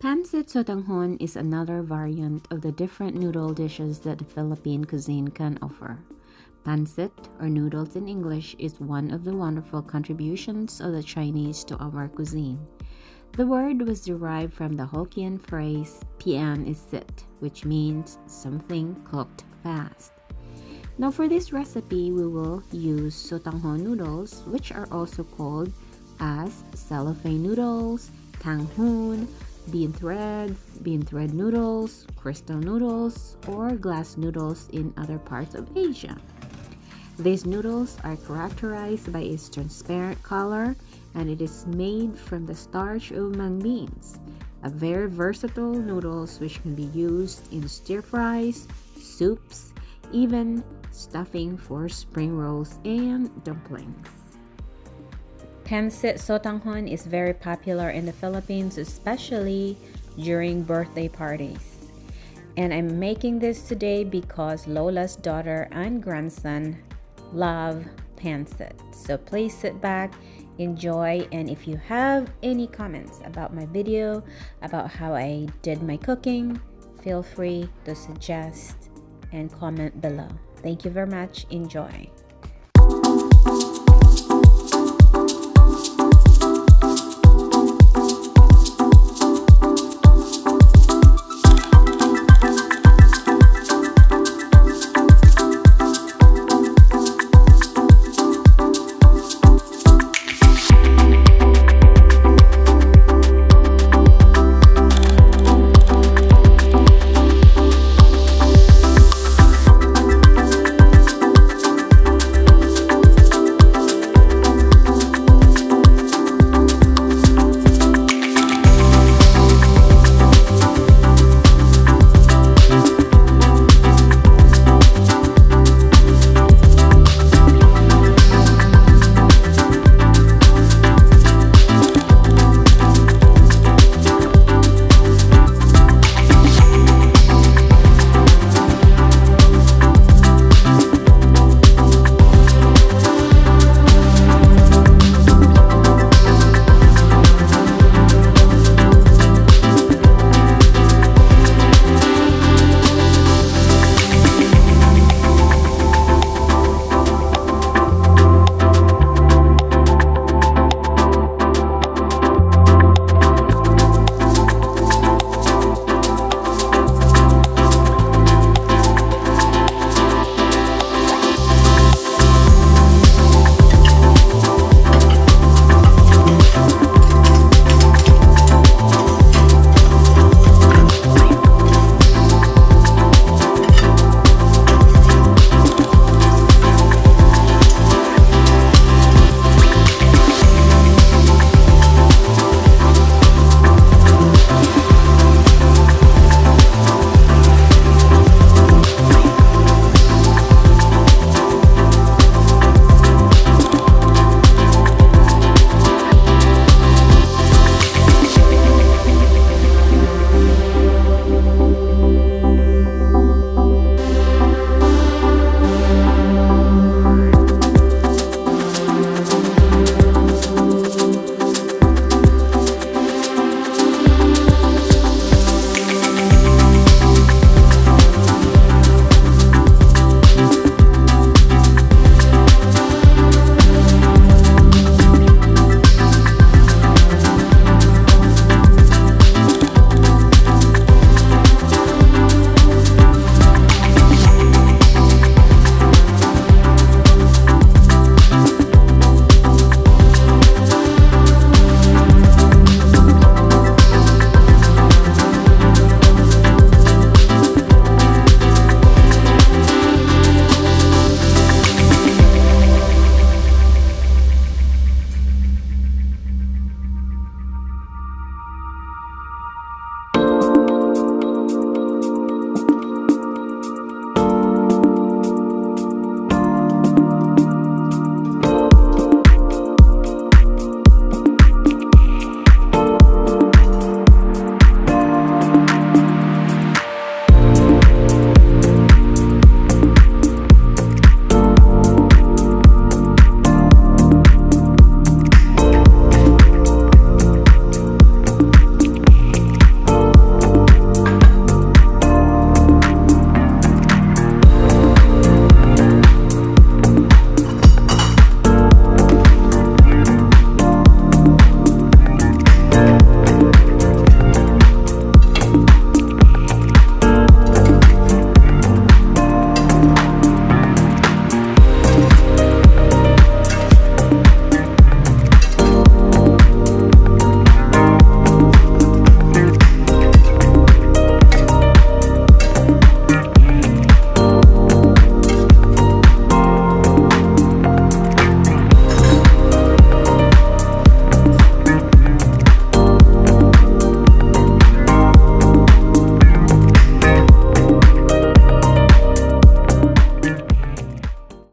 Pancit Sotanghon is another variant of the different noodle dishes that the Philippine cuisine can offer. Pancit, or noodles in English, is one of the wonderful contributions of the Chinese to our cuisine. The word was derived from the Hokkien phrase "pian is sit," which means something cooked fast. Now for this recipe, we will use Sotanghon noodles, which are also called as cellophane noodles, tanghon, bean thread noodles, crystal noodles, or glass noodles in other parts of Asia. These noodles are characterized by its transparent color, and it is made from the starch of mung beans, a very versatile noodles which can be used in stir fries, soups, even stuffing for spring rolls and dumplings. Pancit Sotanghon is very popular in the Philippines, especially during birthday parties. And I'm making this today because Lola's daughter and grandson love pancit. So please sit back, enjoy, and if you have any comments about my video, about how I did my cooking, feel free to suggest and comment below. Thank you very much. Enjoy.